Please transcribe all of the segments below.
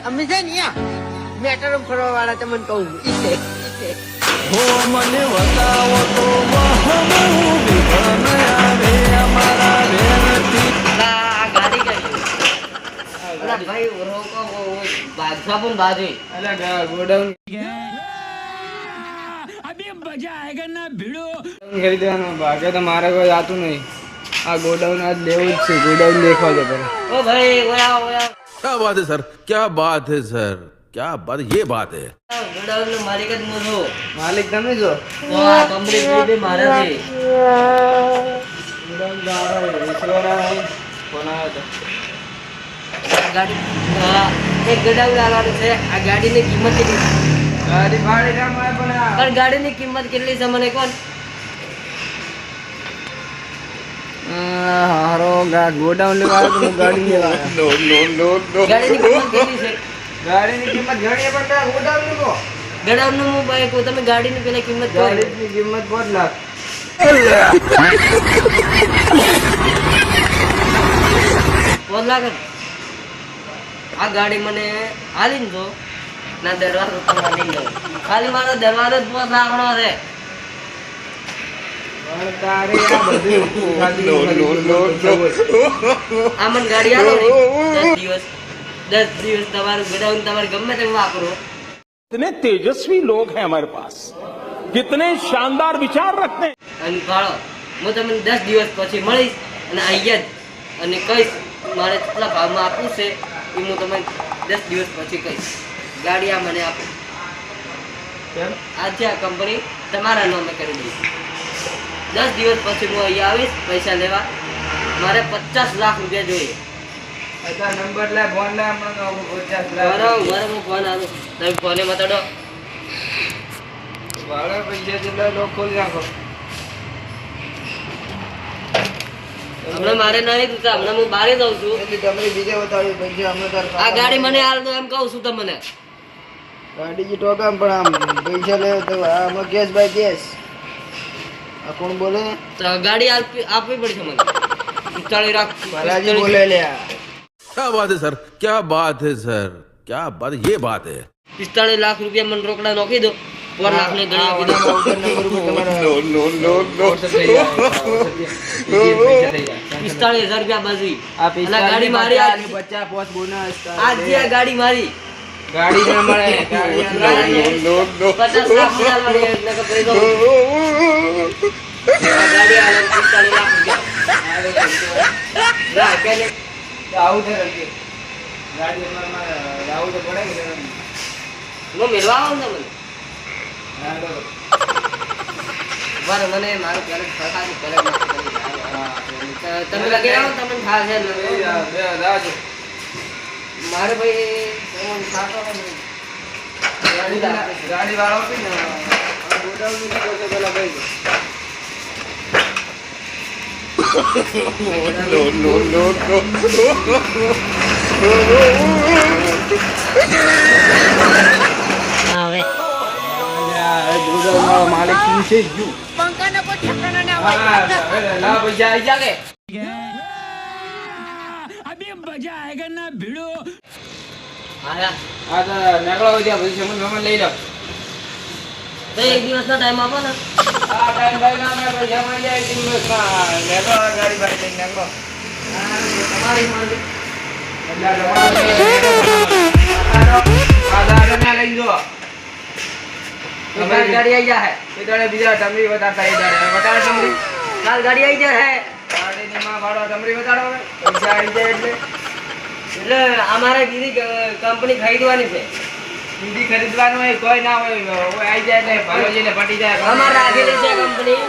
અમે છે ને મેટર ફરવા વાળા તમને કહું હો મને બતાવો તો અમારા વેરથી આ ગાડી કરી અલા ભાઈ રોકો બાદશાહ પણ બાજુ અલા ગોડાઉન અભી મજા આયેગા ના ભીડો ખરીદવાનું ભાગે તો મારે કોઈ આતું નહીં આ ગોડાઉન આજ લેવું જ છે ગોડાઉન દેખવા તો પડે ઓ ભાઈ ઓયા क्या बात है सर क्या बात है सर क्या बात ये बात है ગોડાઉન નો માલિક જ હું છું માલિક તમે છો તો આ કંપની બી મારે છે ગોડાઉન દાડા ઈશ્વરા ફોન આવ્યો તો ગાડી એક ગોડાઉન લાવવાનું છે આ ગાડીની કિંમત કેટલી ગાડી ભાડે ના મળે પણ ગાડીની કિંમત કેટલી છે મને કોણ હારો ગોડાઉન લેવા આવ્યો તો હું ગાડી લેવા આવ્યો. ગાડીની કિંમત કેટલી છે ગાડીની કિંમત ઘણી પણ ના ગોડાઉન લેવો ગોડાઉન નું હું ભાઈ કહું તમે ગાડીની પેલા કિંમત કહો ગાડીની કિંમત 5 લાખ 5 લાખ આ ગાડી મને હાલીને જો ના દરવાજો તમારે લઈ જાઓ ખાલી મારો દરવાજો જ 5 લાખનો છે પણ તારે આ બધું આ મને ગાડી આલો ને 10 દિવસ તમારું ગોડાઉન તમારે ગમે તેમ વાપરો कितने तेजस्वी लोग हैं हमारे पास कितने शानदार विचार रखते हैं અને ભાડો હું તમને 10 દિવસ પછી મળીશ અને અહીંયા જ અને કહીશ મારે કેટલા ભાવમાં આપવું છે એ હું તમને 10 દિવસ પછી કહીશ ગાડી આ મને આપો કેમ આજે આ કંપની તમારા નામે કરી દઈશ 10 દિવસ પછી હું અહીંયા આવીશ પૈસા લેવા મારે 50 લાખ રૂપિયા જોઈએ અચ્છા નંબર લે ફોન લે હમણાં 50 લાખ બરાબર હું ફોન આવું તમે ફોને બતાડો ભાડા પૈસા જેટલા લોક ખોલી નાખો હમણાં મારે નહીં દુતા હમણાં હું બહાર જાઉં છું એટલે તમે બીજે બતાવ્યું પૈસા હમણાં તાર આ ગાડી મને હાલ દો એમ કહું છું તમને ગાડી જી ટોકામ પણ આમ પૈસા લે તો આમાં કેશ બાય કેશ આ કોણ બોલે તો ગાડી આપવી પડશે મને 45 લાખ બાલાજી બોલે લે क्या बात है सर क्या बात है सर क्या बात ये बात है 45 લાખ રૂપિયા મને રોકડા નાખી દો 4 લાખ ને ગણી આપી દો 45,000 રૂપિયા બાજી આ અને ગાડી મારી આ 50 પોચ બોનસ આજે આ ગાડી મારી ગાડી ના મળે ગાડી 50 લાખ મળવાની એટલે કે પૈસો ગાડી આલે 45 લાખ રૂપિયા રા કે આવું છે રકે ગાડી અમાર આવું તો પડે કે હું મેળવા આવું ને મને ના તો વાર મને મારું પેરેન્ટ સરકારી પેરેન્ટ તમે લગી આવો તમને થાશે બે દાજો મારે ભાઈ તમને થાતો ગાડી વાળો પી ને ગોડાઉન ની કોઈ પેલા ભાઈ હવે માલિક પૂછે જ ના પૈસા આવી જાગે अभी मजा आएगा ना भिड़ो આયા આ તો નીકળો ત્યાં પછી સમજ લઈ લો તો એક દિવસનો ટાઈમ આપો ને આ ટાઈમ ભાઈ ના મેં પૈસા મળી જાય દિવસમાં નીકળો ગાડી ભાઈ લઈને નીકળો તમારી મરજી લઈ જો કાલ ગાડી આવી જાય બીજા ટમરી બતાડતા બતાડે ટમરી કાલ ગાડી આવી જાય ગાડીની માં ભાડો ટમરી બતાડો હવે પૈસા આવી જાય એટલે અમારે બીજી કંપની ખરીદવાની છે બીજી ખરીદવાનું હોય કોઈ ના હોય આવી જાય એટલે ભરોજીને પટી જાય અમારે રાખેલી છે કંપની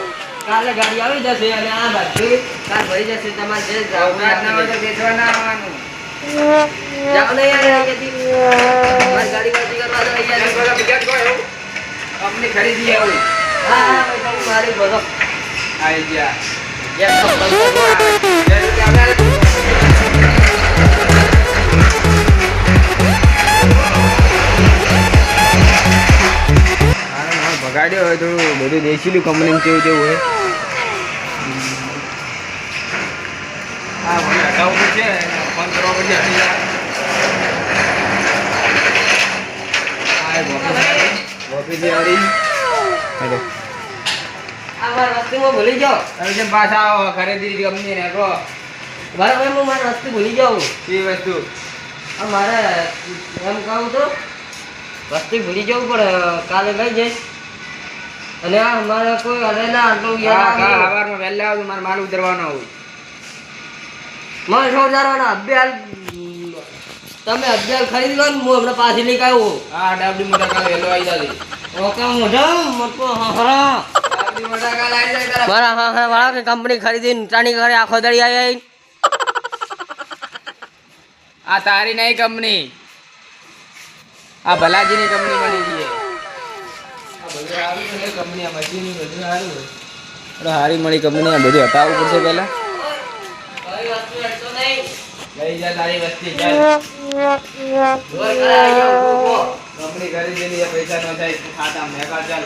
કાલે ગાડી આવી જશે અને આ બાજુ કાલ ભરી જશે તમારે જે જાવ ના હોય તો બેચવા ના આવવાનું જાવ ને યાર કેતી મારી ગાડી વાજી કરવા દો યાર બીજા કોઈ એવું કંપની ખરીદી એવું હા હા ભાઈ મારી બોલો આવી ગયા યસ તો ભગાડ્યો હોય થોડું બધું દેશીલું કંપની કેવું જેવું હોય હા મને હટાવવું છે ફોન કરવા પછી હટી જાય ઓફિસે આવી હેડો આ મારી વસ્તુમાં ભૂલી જાઓ. તમે જેમ પાછા આવો ખરીદી કંપની ને કહો બરાબર હું મારી વસ્તુ ભૂલી જાઉં. એ વસ્તુ આ મારે એમ કહું તો વસ્તુ ભૂલી જવું પણ કાલે લઈ જઈશ. અને આ મારે કોઈ હરે ના આટલું હા યાદ હા આવે. સવારમાં વહેલા આવું મારે માલ ઉતરવાનો આવું મારે સોજારવાના અભ્યાલ તમે અભ્યાલ ખરીદી લો ને હું હમણાં પાછી લઈ આવ્યો. હા ડાબડી મોટા કાલ વહેલો આવી જાય ઓકે મોઢા મતો હરા ડાબડી મોટા કાલ આવી જાય તારા મારા હા વાળા કે કંપની ખરીદીને ચાણી ઘરે આખો દડી આવી. આ તારી નહીં કંપની આ ભલાજીની કંપની મળી ગઈ આ બધું સારું છે કંપની આ મશીનની બધું સારું છે હારી મળી કંપની આ બધું હટાવવું પડશે પહેલા કઈ વસ્તુ હેડતો નહીં. લઈ જા તારી વસ્તી ચાલ જોર કરાવી જાઉં ઉભો. કંપની ખરીદેલી એ પૈસા નો થાય ખાતા મેકા ચાલ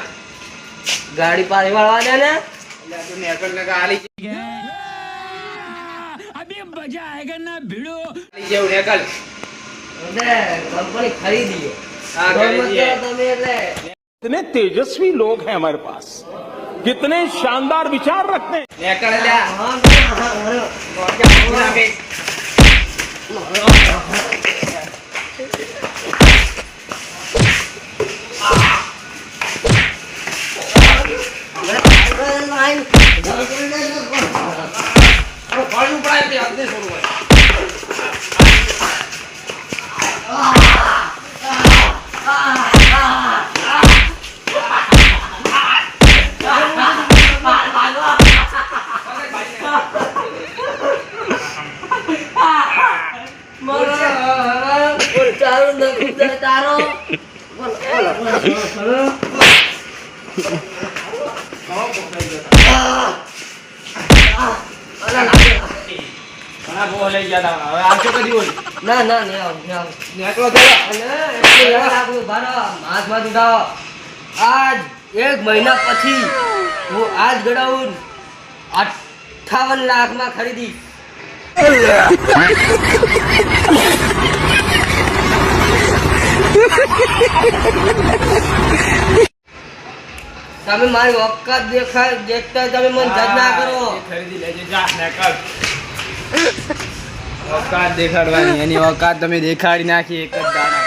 ગાડી પાછી વાળવા દે ને. એટલે તું નેકળ ને આલી अभी मजा आएगा ना भिड़ो. જેવું નેકળ એટલે કંપની ખરીદી. હા, ખરીદીએ. તમે એટલે कितने तेजस्वी लोग हैं हमारे पास कितने शानदार विचार रखते हैं નેકળ લ્યા હા, પૂરા બે પાણી ઉપાય તે આગળ છોડવા તારો તારો ઘણા બહુ લઈ ગયા તા હવે આવશો કદી હોય ના ના નહીં આવું નહીં આવું. નેકળો થયો એટલે યાદ રાખવું ભારો હાથ માં ઉઠાવો. આજ 1 મહિના પછી હું આજ ગડાઉન 58 લાખમાં ખરીદી. તમે મારી ઓકાત દેખતા તમે મને જજ ના કરો. ખરીદી લેજે જા નેકળ ઓકાત દેખાડવાની એની ઓકાત તમે દેખાડી નાખી એક જ દાણા